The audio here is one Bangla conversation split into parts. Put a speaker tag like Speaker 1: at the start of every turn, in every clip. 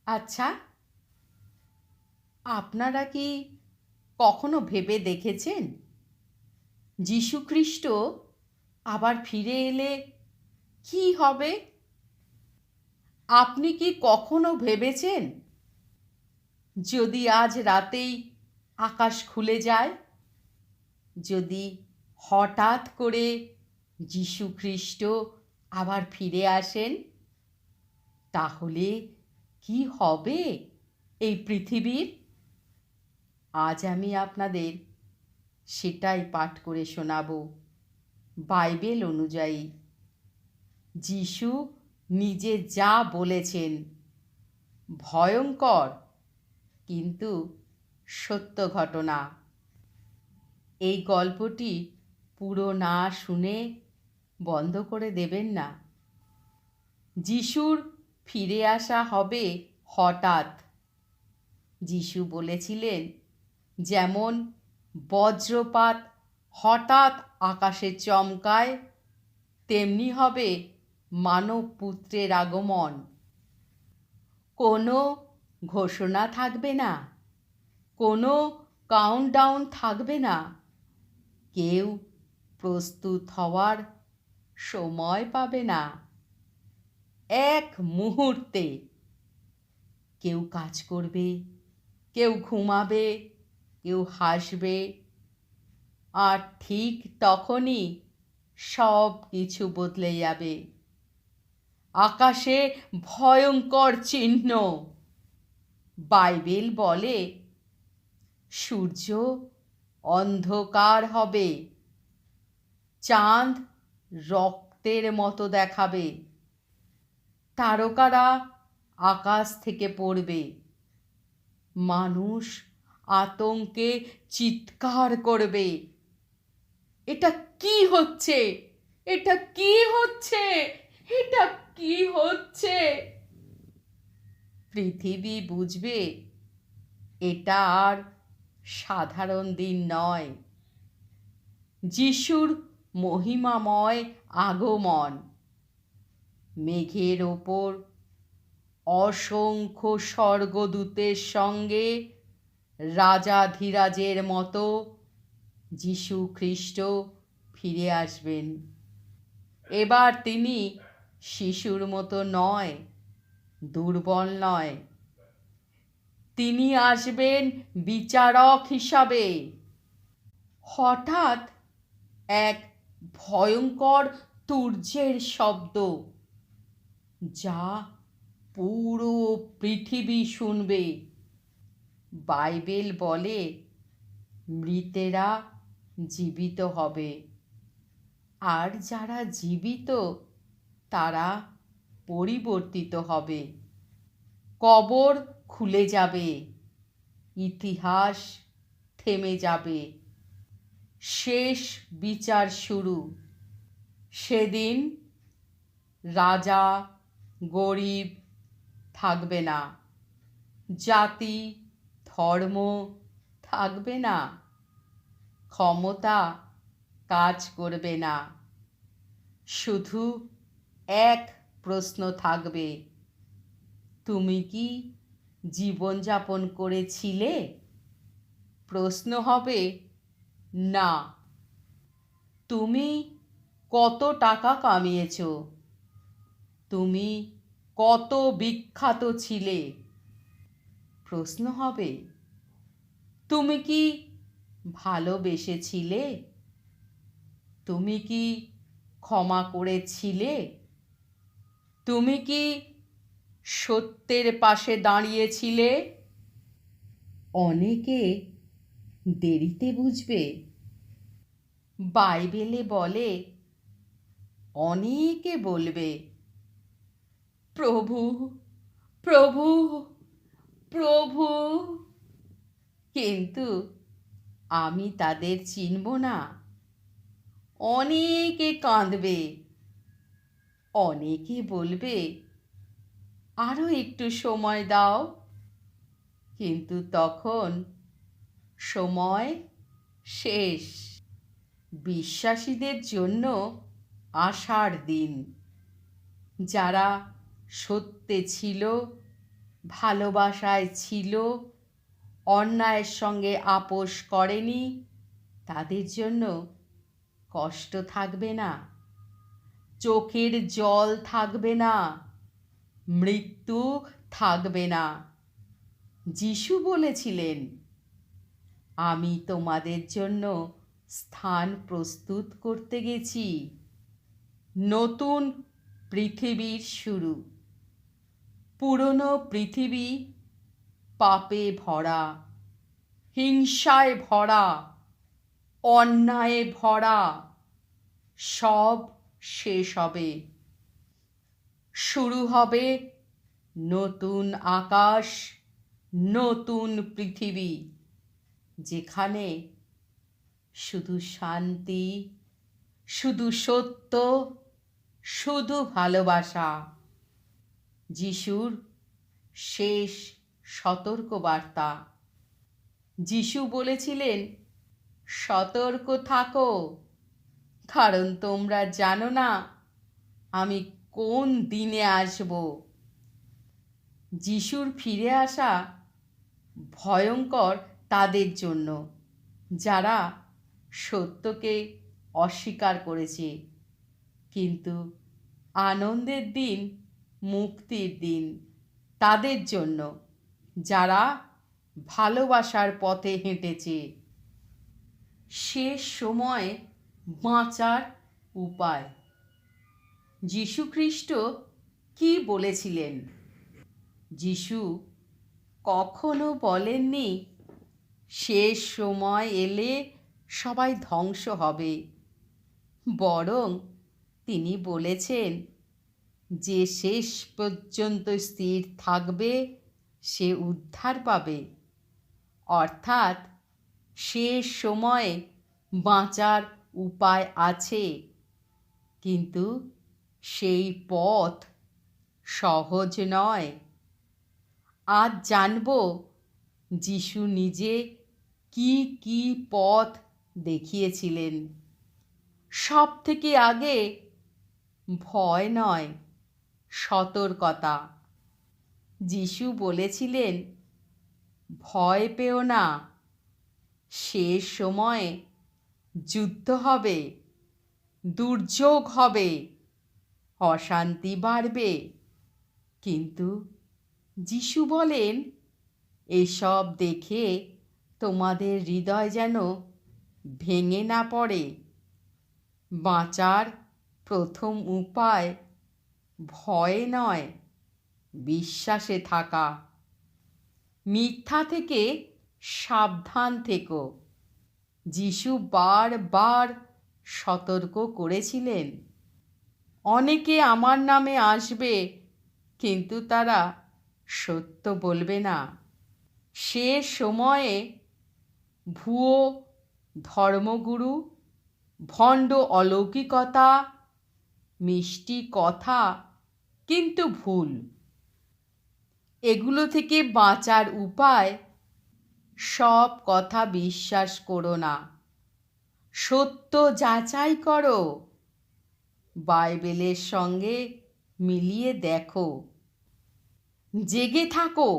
Speaker 1: আচ্ছা, আপনারা কি কখনো ভেবে দেখেছেন যীশুখ্রিস্ট আবার ফিরে এলে কি হবে? আপনি কি কখনো ভেবেছেন যদি আজ রাতেই আকাশ খুলে যায়, যদি হঠাৎ করে যীশুখ্রিস্ট আবার ফিরে আসেন, তাহলে কি হবে এই পৃথিবীর? আজ আমি আপনাদের সেটাই পাঠ করে শোনাব বাইবেল অনুযায়ী। যিশু নিজে যা বলেছেন, ভয়ঙ্কর কিন্তু সত্য ঘটনা। এই গল্পটি পুরো না শুনে বন্ধ করে দেবেন না। যিশুর ফিরে আসা হবে হঠাৎ। যিশু বলেছিলেন, যেমন বজ্রপাত হঠাৎ আকাশে চমকায়, তেমনি হবে মানব পুত্রের আগমন। কোনো ঘোষণা থাকবে না, কোনো কাউন্টডাউন থাকবে না, কেউ প্রস্তুত হওয়ার সময় পাবে না। এক মুহূর্তে কেউ কাজ করবে, কেউ ঘুমাবে, কেউ হাসবে, আর ঠিক তখনই সব কিছু বদলে যাবে। আকাশে ভয়ঙ্কর চিহ্ন। বাইবেল বলে সূর্য অন্ধকার হবে, চাঁদ রক্তের মতো দেখাবে, তারকারা আকাশ থেকে পড়বে, মানুষ আতঙ্কে চিৎকার করবে, এটা কি হচ্ছে, এটা কি হচ্ছে, এটা কি হচ্ছে? পৃথিবী বুঝবে এটা আর সাধারণ দিন নয়, যিশুর মহিমাময় আগমন। মেঘের ওপর অসংখ্য স্বর্গদূতের সঙ্গে রাজাধিরাজের মতো যীশু খ্রিস্ট ফিরে আসবেন। এবার তিনি শিশুর মতো নয়, দুর্বল নয়, তিনি আসবেন বিচারক হিসাবে। হঠাৎ এক ভয়ঙ্কর তুর্যের শব্দ, যা পুরো পৃথিবী শুনবে। বাইবেল বলে মৃতেরা জীবিত হবে, আর যারা জীবিত তারা পরিবর্তিত হবে। কবর খুলে যাবে, ইতিহাস থেমে যাবে, শেষ বিচার শুরু। সেদিন রাজা গরিব থাকবে না, জাতি ধর্ম থাকবে না, ক্ষমতা কাজ করবে না। শুধু এক প্রশ্ন থাকবে, তুমি কি জীবনযাপন করেছিলে? প্রশ্ন হবে না। তুমি কত টাকা কামিয়েছ? তুমি কত বিখ্যাত ছিলে? প্রশ্ন হবে তুমি কি ভালোবেসেছিলে? তুমি কি ক্ষমা করেছিলে? তুমি কি সত্যের পাশে দাঁড়িয়েছিলে? অনেকে দেরিতে বুঝবে। বাইবেলে বলে অনেকে বলবে, প্রভু প্রভু প্রভু, কিন্তু আমি তাদের চিনব না। অনেকে কাঁদবে, অনেকে বলবে আরো একটু সময় দাও, কিন্তু তখন সময় শেষ। বিশ্বাসীদের জন্য আশার দিন। যারা সত্যে ছিল, ভালোবাসায় ছিল, অন্যায়ের সঙ্গে আপোষ করেনি, তাদের জন্য কষ্ট থাকবে না, চোখের জল থাকবে না, মৃত্যু থাকবে না। যিশু বলেছিলেন, আমি তোমাদের জন্য স্থান প্রস্তুত করতে গেছি। নতুন পৃথিবীর শুরু। পুরনো পৃথিবী পাপে ভরা, হিংসায় ভরা, অন্যায়ে ভরা, সব শেষ হবে। শুরু হবে নতুন আকাশ, নতুন পৃথিবী, যেখানে শুধু শান্তি, শুধু সত্য, শুধু ভালোবাসা। যিশুর শেষ সতর্কবার্তা। যিশু বলেছিলেন, সতর্ক থাকো, কারণ তোমরা জানো না আমি কোন দিনে আসব। যিশুর ফিরে আসা ভয়ঙ্কর তাদের জন্য যারা সত্যকে অস্বীকার করেছে, কিন্তু আনন্দের দিন, মুক্তির দিন তাদের জন্য যারা ভালোবাসার পথে হেঁটেছে। শেষ সময়ে বাঁচার উপায়। যীশু খ্রিস্ট কি বলেছিলেন? যিশু কখনো বলেননি শেষ সময় এলে সবাই ধ্বংস হবে, বরং তিনি বলেছেন, যে শেষ পর্যন্ত স্থির থাকবে সে উদ্ধার পাবে। অর্থাৎ শেষ সময়ে বাঁচার উপায় আছে, কিন্তু সেই পথ সহজ নয়। আজ জানব যিশু নিজে কি কি পথ দেখিয়েছিলেন। সব থেকে আগে ভয় নয়, সতর্কতা। যিশু বলেছিলেন, ভয় পেও না, শেষ সময়ে যুদ্ধ হবে, দুর্যোগ হবে, অশান্তি বাড়বে, কিন্তু যিশু বলেন, এসব দেখে তোমাদের হৃদয় যেন ভেঙে না পড়ে। বাঁচার প্রথম উপায় ভয়ে নয়, বিশ্বাসে থাকা। মিথ্যা থেকে সাবধান থেকো। যিশু বারবার সতর্ক করেছিলেন, অনেকে আমার নামে আসবে, কিন্তু তারা সত্য বলবে না। শেষ সময়ে ভুয়ো ধর্মগুরু, ভণ্ড অলৌকিকতা, মিষ্টি কথা কিন্তু ভুল, এগুলো থেকে বাঁচার উপায়, সব কথা বিশ্বাস করো না, সত্য যাচাই করো, বাইবেলের সঙ্গে মিলিয়ে দেখো, জেগে থাকো।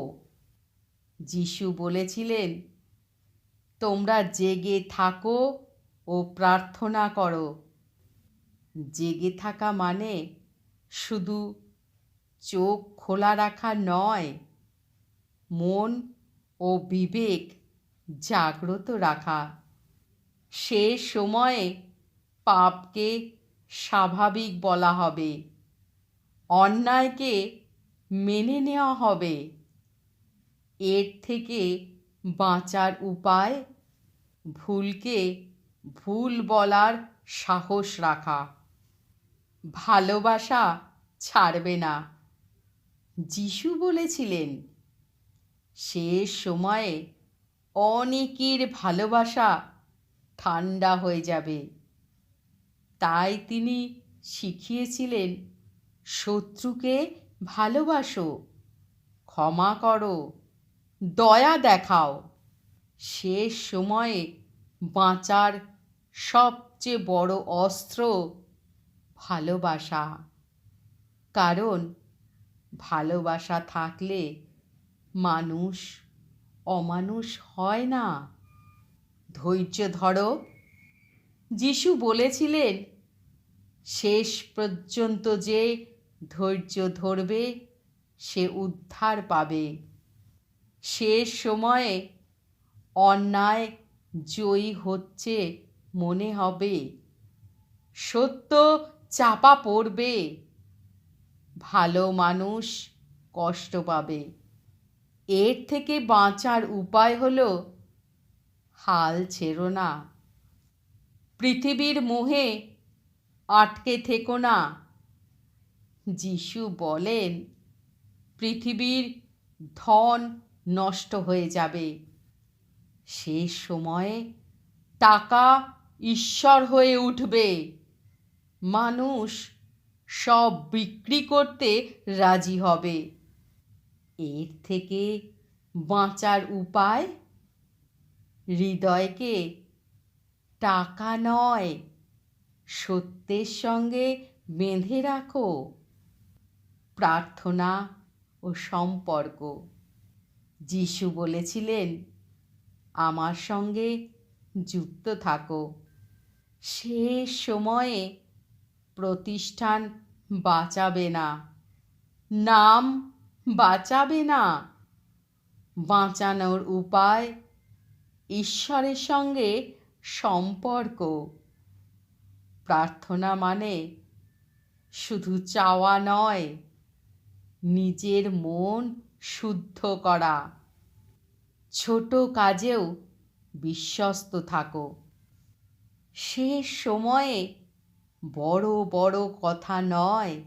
Speaker 1: যিশু বলেছিলেন, তোমরা জেগে থাকো ও প্রার্থনা করো। জেগে থাকা মানে শুধু চোখ খোলা রাখা নয়, মন ও বিবেক জাগ্রত রাখা। শেষ সময়ে পাপকে স্বাভাবিক বলা হবে, অন্যায়কে মেনে নেওয়া হবে। এর থেকে বাঁচার উপায়, ভুলকে ভুল বলার সাহস রাখা। ভালোবাসা ছাড়বে না। যিশু বলেছিলেন, শেষ সময়ে অনেকের ভালোবাসা ঠান্ডা হয়ে যাবে। তাই তিনি শিখিয়েছিলেন, শত্রুকে ভালোবাসো, ক্ষমা করো, দয়া দেখাও। শেষ সময়ে বাঁচার সবচেয়ে বড় অস্ত্র ভালোবাসা, কারণ ভালোবাসা থাকলে মানুষ অমানুষ হয় না। ধৈর্য ধরো। যিশু বলেছিলেন, শেষ পর্যন্ত যে ধৈর্য ধরবে সে উদ্ধার পাবে। শেষ সময়ে অন্যায় জয়ী হচ্ছে মনে হবে, সত্য চাপা পড়বে, ভালো মানুষ কষ্ট পাবে। এর থেকে বাঁচার উপায় হলো হাল ছেড়ো না। পৃথিবীর মোহে আটকে থেকো না। যিশু বলেন, পৃথিবীর ধন নষ্ট হয়ে যাবে। শেষ সময়ে টাকা ঈশ্বর হয়ে উঠবে। মানুষ সব বিক্রি করতে রাজি হবে। এর থেকে বাঁচার উপায়, হৃদয়কে টাকা নয় সত্যের সঙ্গে বেঁধে রাখো। প্রার্থনা ও সম্পর্ক। যিশু বলেছিলেন, আমার সঙ্গে যুক্ত থাকো। শেষ সময়ে প্রতিষ্ঠান বাঁচাবে না, নাম বাঁচাবে না। বাঁচানোর উপায় ঈশ্বরের সঙ্গে সম্পর্ক। প্রার্থনা মানে শুধু চাওয়া নয়, নিজের মন শুদ্ধ করা। ছোট কাজেও বিশ্বস্ত থাকো। শেষ সময়ে বড় বড় কথা নয়,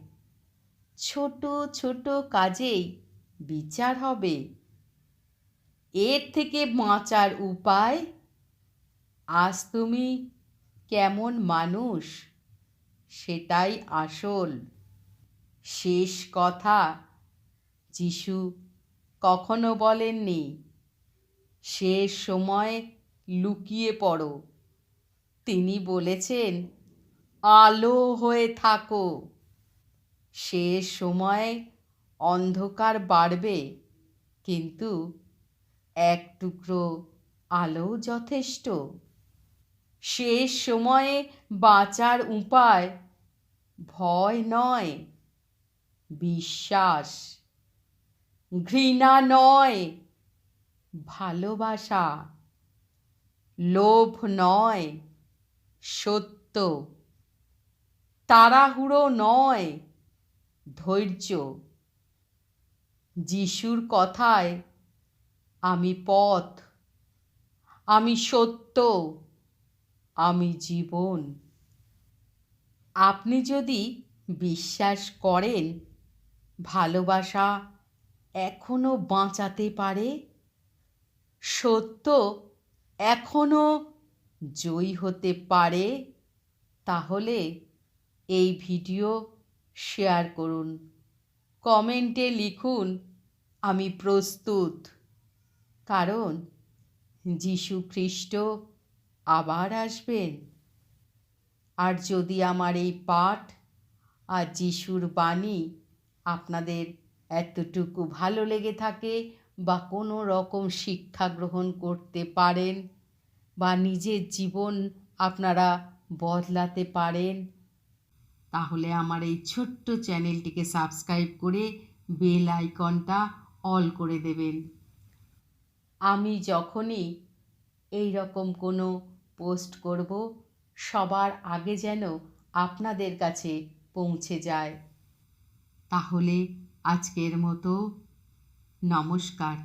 Speaker 1: ছোট ছোট কাজেই বিচার হবে। এর থেকে বাঁচার উপায়, আজ তুমি কেমন মানুষ সেটাই আসল। শেষ কথা যিশু কখনো বলেননি, শেষ সময় লুকিয়ে পড়ো। তিনি বলেছেন, আলো হয়ে থাকো। শেষ সময়ে অন্ধকার বাড়বে, কিন্তু এক টুকরো আলো যথেষ্ট। শেষ সময়ে বাঁচার উপায় ভয় নয়, বিশ্বাস। ঘৃণা নয়, ভালোবাসা। লোভ নয়, সত্য। তাড়াহুড়ো নয়, ধৈর্য। যিশুর কথায়, আমি পথ, আমি সত্য, আমি জীবন। আপনি যদি বিশ্বাস করেন ভালোবাসা এখনো বাঁচাতে পারে, সত্য এখনো জয়ী হতে পারে, তাহলে এই ভিডিও শেয়ার করুন, কমেন্টে লিখুন, আমি প্রস্তুত। কারণ যিশু খ্রিস্ট আবার আসবেন। আর যদি আমার এই পাঠ আর যিশুর বাণী আপনাদের এতটুকু ভালো লেগে থাকে, বা কোনো রকম শিক্ষা গ্রহণ করতে পারেন, বা নিজের জীবন আপনারা বদলাতে পারেন, তাহলে আমার এই ছোট্ট চ্যানেলটিকে সাবস্ক্রাইব করে বেল আইকনটা অল করে দেবেন। আমি যখনই এই রকম কোনো পোস্ট করব, সবার আগে যেন আপনাদের কাছে পৌঁছে যায়। তাহলে আজকের মতো নমস্কার।